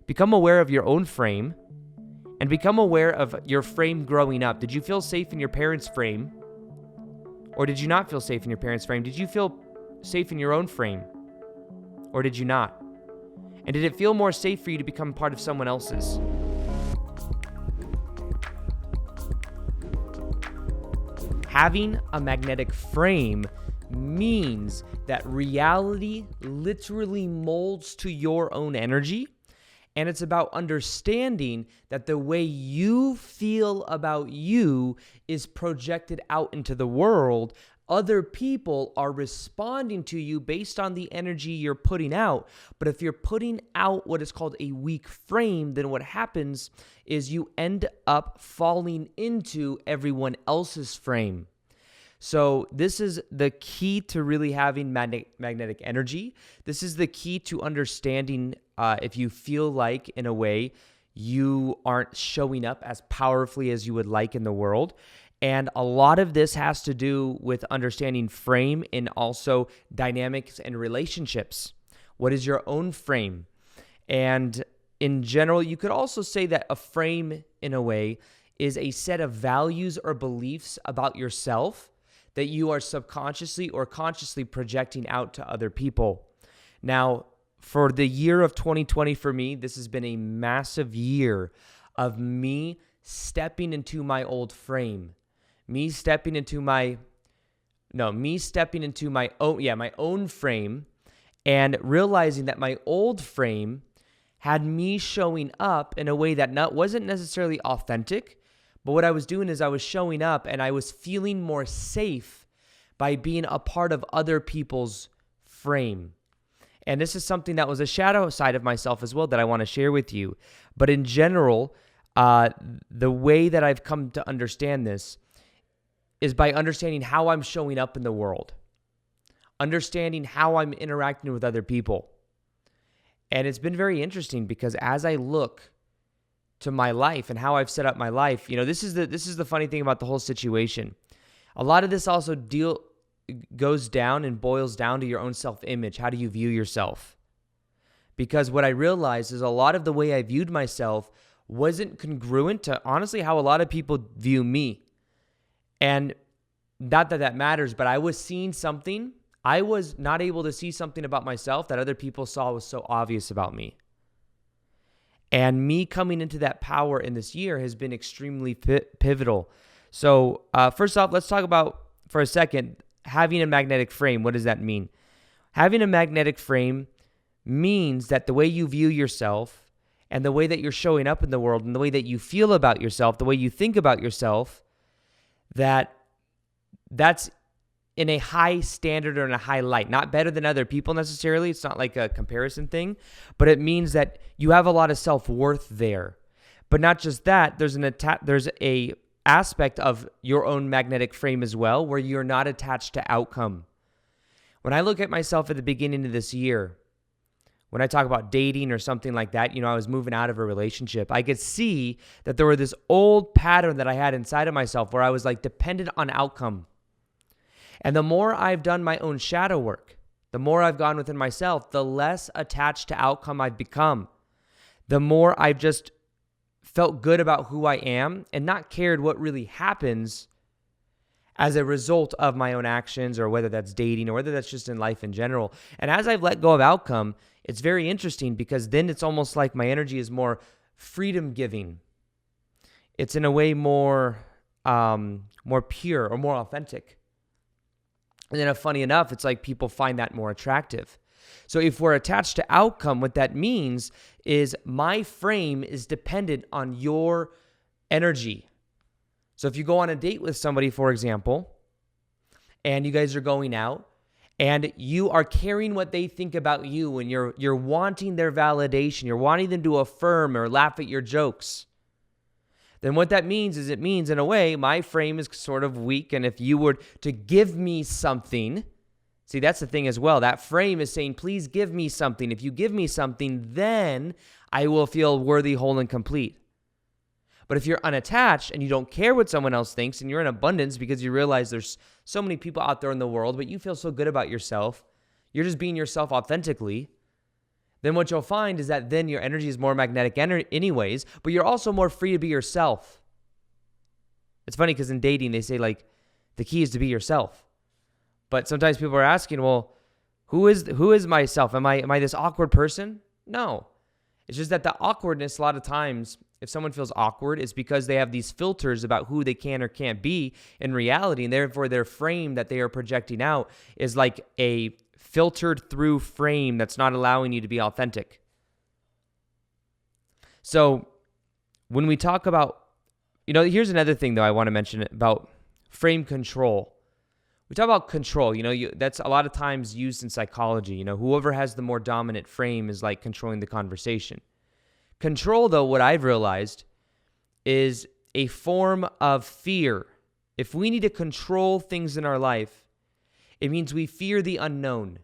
become aware of your own frame and become aware of your frame growing up. Did you feel safe in your parents' frame? Or did you not feel safe in your parents' frame? Did you feel safe in your own frame? Or did you not? And did it feel more safe for you to become part of someone else's? Having a magnetic frame means that reality literally molds to your own energy. And it's about understanding that the way you feel about you is projected out into the world. Other people are responding to you based on the energy you're putting out. But if you're putting out what is called a weak frame, then what happens is you end up falling into everyone else's frame. So this is the key to really having magnetic energy. This is the key to understanding if you feel like, in a way, you aren't showing up as powerfully as you would like in the world. And a lot of this has to do with understanding frame and also dynamics and relationships. What is your own frame? And in general, you could also say that a frame, in a way, is a set of values or beliefs about yourself that you are subconsciously or consciously projecting out to other people. Now, for the year of 2020 for me, this has been a massive year of me stepping into my old frame. My own frame, and realizing that my old frame had me showing up in a way that wasn't necessarily authentic. But what I was doing is I was showing up and I was feeling more safe by being a part of other people's frame. And this is something that was a shadow side of myself as well that I want to share with you. But in general, the way that I've come to understand this is by understanding how I'm showing up in the world, understanding how I'm interacting with other people. And it's been very interesting because as I look to my life and how I've set up my life, this is the funny thing about the whole situation. A lot of this also goes down and boils down to your own self-image. How do you view yourself? Because what I realized is a lot of the way I viewed myself wasn't congruent to honestly how a lot of people view me. And not that that matters, but I was seeing something. I was not able to see something about myself that other people saw was so obvious about me. And me coming into that power in this year has been extremely pivotal. So first off, let's talk about, for a second, having a magnetic frame. What does that mean? Having a magnetic frame means that the way you view yourself and the way that you're showing up in the world and the way that you feel about yourself, the way you think about yourself, that's in a high standard or in a high light. Not better than other people necessarily. It's not like a comparison thing, but it means that you have a lot of self-worth there. But not just that, there's a aspect of your own magnetic frame as well where you're not attached to outcome. When I look at myself at the beginning of this year, when I talk about dating or something like that, I was moving out of a relationship. I could see that there were this old pattern that I had inside of myself where I was like dependent on outcome. And the more I've done my own shadow work, the more I've gone within myself, the less attached to outcome I've become. The more I've just felt good about who I am and not cared what really happens as a result of my own actions, or whether that's dating or whether that's just in life in general. And as I've let go of outcome, it's very interesting because then it's almost like my energy is more freedom giving. It's in a way more pure or more authentic. And then funny enough, it's like people find that more attractive. So if we're attached to outcome, what that means is my frame is dependent on your energy. So if you go on a date with somebody, for example, and you guys are going out and you are caring what they think about you and you're wanting their validation, you're wanting them to affirm or laugh at your jokes, then what that means is it means, in a way, my frame is sort of weak. And if you were to give me something, see, that's the thing as well. That frame is saying, please give me something. If you give me something, then I will feel worthy, whole, and complete. But if you're unattached and you don't care what someone else thinks and you're in abundance because you realize there's so many people out there in the world, but you feel so good about yourself, you're just being yourself authentically, then what you'll find is that then your energy is more magnetic anyways, but you're also more free to be yourself. It's funny because in dating, they say like the key is to be yourself. But sometimes people are asking, well, who is myself? Am I this awkward person? No. It's just that the awkwardness, a lot of times, if someone feels awkward, it's because they have these filters about who they can or can't be in reality, and therefore their frame that they are projecting out is like a filtered through frame that's not allowing you to be authentic. So when we talk about, here's another thing though I want to mention about frame control. We talk about control, that's a lot of times used in psychology. Whoever has the more dominant frame is like controlling the conversation. Control, though, what I've realized is a form of fear. If we need to control things in our life, it means we fear the unknown.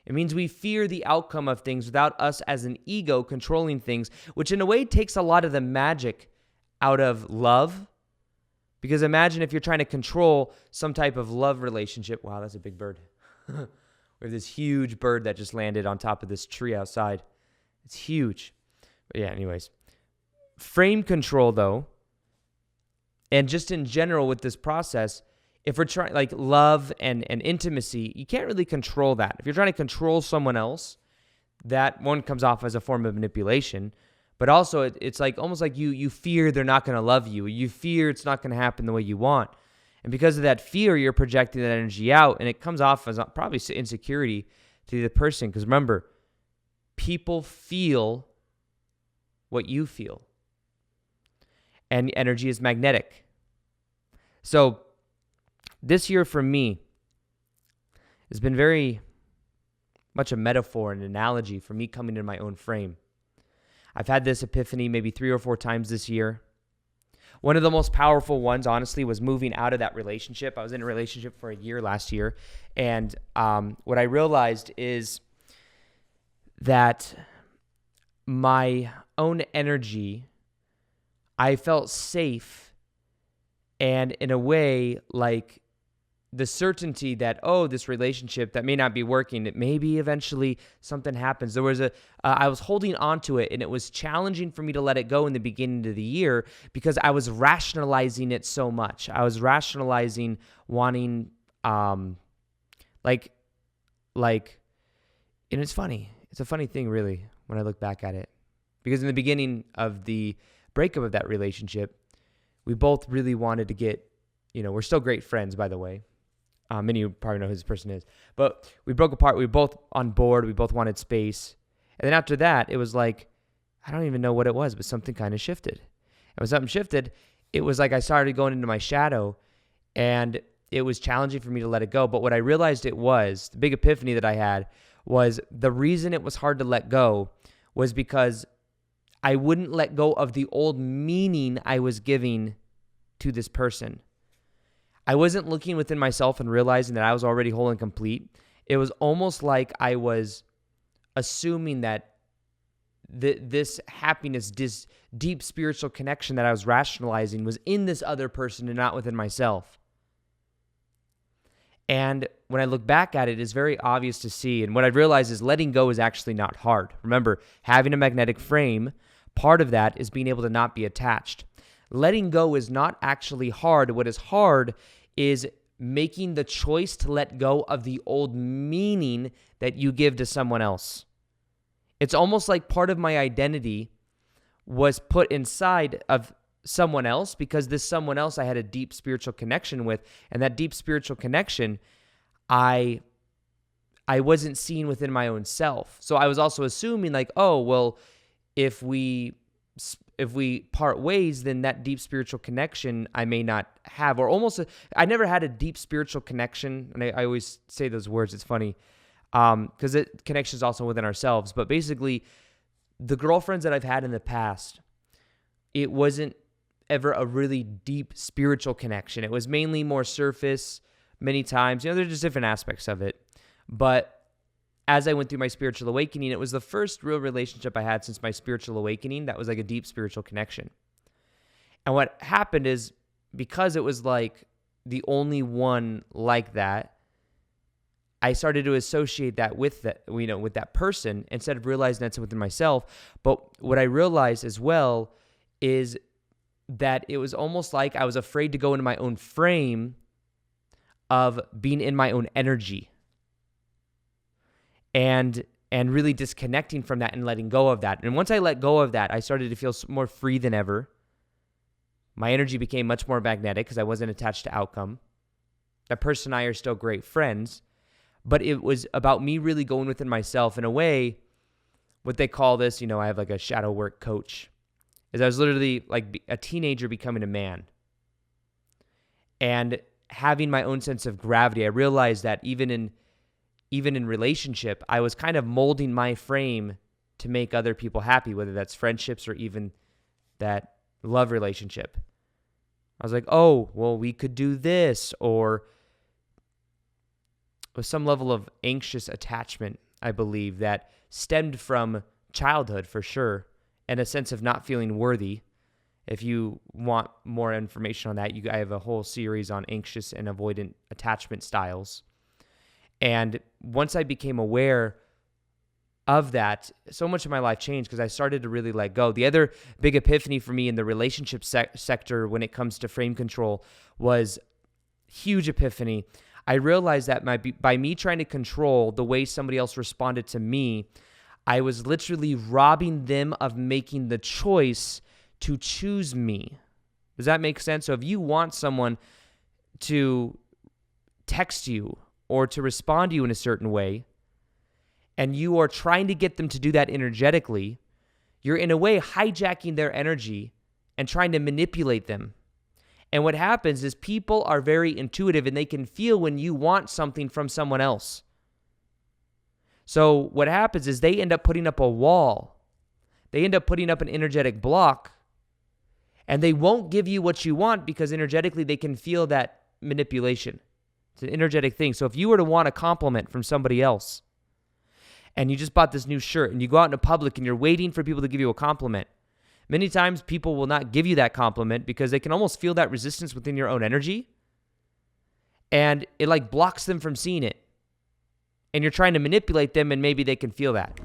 It means we fear the outcome of things without us as an ego controlling things, which in a way takes a lot of the magic out of love. Because imagine if you're trying to control some type of love relationship. Wow, that's a big bird. We have this huge bird that just landed on top of this tree outside. It's huge. But yeah, anyways. Frame control, though, and just in general with this process, if we're trying, like love and intimacy, you can't really control that. If you're trying to control someone else, that one comes off as a form of manipulation. But also, it's like almost like you fear they're not going to love you. You fear it's not going to happen the way you want. And because of that fear, you're projecting that energy out, and it comes off as probably insecurity to the person. Because remember, people feel what you feel. And energy is magnetic. So this year for me has been very much a metaphor, an analogy for me coming into my own frame. I've had this epiphany maybe 3 or 4 times this year. One of the most powerful ones, honestly, was moving out of that relationship. I was in a relationship for a year last year. And what I realized is that my own energy, I felt safe. And in a way, like the certainty that, this relationship that may not be working, it maybe eventually something happens. There was I was holding on to it, and it was challenging for me to let it go in the beginning of the year because I was rationalizing it so much. I was rationalizing wanting, and it's funny. It's a funny thing, really, when I look back at it. Because in the beginning of the breakup of that relationship, we both really wanted to get, we're still great friends, by the way. Many of you probably know who this person is. But we broke apart. We were both on board. We both wanted space. And then after that, it was like, I don't even know what it was, but something kind of shifted. And when something shifted, it was like I started going into my shadow, and it was challenging for me to let it go. But what I realized the big epiphany that I had, was the reason it was hard to let go was because I wouldn't let go of the old meaning I was giving to this person. I wasn't looking within myself and realizing that I was already whole and complete. It was almost like I was assuming that this happiness, this deep spiritual connection that I was rationalizing was in this other person and not within myself. And when I look back at it, it's very obvious to see. And what I realized is letting go is actually not hard. Remember, having a magnetic frame, part of that is being able to not be attached. Letting go is not actually hard. What is hard is making the choice to let go of the old meaning that you give to someone else. It's almost like part of my identity was put inside of someone else because this someone else I had a deep spiritual connection with, and that deep spiritual connection I wasn't seeing within my own self. So I was also assuming like, if we part ways, then that deep spiritual connection I may not have, or almost, I never had a deep spiritual connection. And I always say those words. It's funny because connection is also within ourselves. But basically, the girlfriends that I've had in the past, it wasn't ever a really deep spiritual connection. It was mainly more surface many times. There's just different aspects of it. But as I went through my spiritual awakening, it was the first real relationship I had since my spiritual awakening that was like a deep spiritual connection. And what happened is, because it was like the only one like that, I started to associate that with that person instead of realizing that's within myself. But what I realized as well is that it was almost like I was afraid to go into my own frame of being in my own energy and really disconnecting from that and letting go of that. And once I let go of that, I started to feel more free than ever. My energy became much more magnetic because I wasn't attached to outcome. That person and I are still great friends, but it was about me really going within myself in a way. What they call this, I have like a shadow work coach, is I was literally like a teenager becoming a man. And having my own sense of gravity, I realized that even in relationship, I was kind of molding my frame to make other people happy, whether that's friendships or even that love relationship. I was like, oh, well, we could do this, or with some level of anxious attachment, I believe, that stemmed from childhood for sure, and a sense of not feeling worthy. If you want more information on that, I have a whole series on anxious and avoidant attachment styles. And once I became aware of that, so much of my life changed because I started to really let go. The other big epiphany for me in the relationship sector when it comes to frame control was huge epiphany. I realized that by me trying to control the way somebody else responded to me, I was literally robbing them of making the choice to choose me. Does that make sense? So if you want someone to text you or to respond to you in a certain way, and you are trying to get them to do that energetically, you're in a way hijacking their energy and trying to manipulate them. And what happens is people are very intuitive and they can feel when you want something from someone else. So what happens is they end up putting up a wall. They end up putting up an energetic block, and they won't give you what you want because energetically they can feel that manipulation. It's an energetic thing. So if you were to want a compliment from somebody else, and you just bought this new shirt, and you go out into public and you're waiting for people to give you a compliment, many times people will not give you that compliment because they can almost feel that resistance within your own energy, and it like blocks them from seeing it. And you're trying to manipulate them, and maybe they can feel that.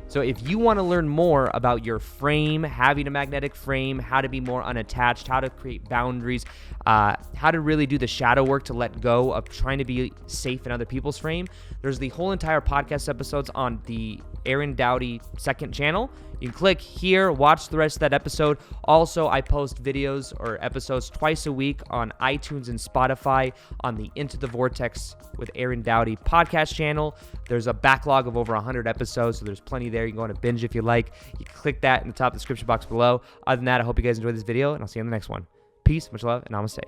So if you want to learn more about your frame, having a magnetic frame, how to be more unattached, how to create boundaries, how to really do the shadow work to let go of trying to be safe in other people's frame, there's the whole entire podcast episodes on the Aaron Doughty second channel. You can click here, watch the rest of that episode. Also, I post videos or episodes twice a week on iTunes and Spotify on the Into the Vortex with Aaron Doughty podcast channel. There's a backlog of over 100 episodes, so there's plenty there. You can go on a binge if you like. You can click that in the top of the description box below. Other than that, I hope you guys enjoyed this video, and I'll see you on the next one. Peace, much love, and namaste.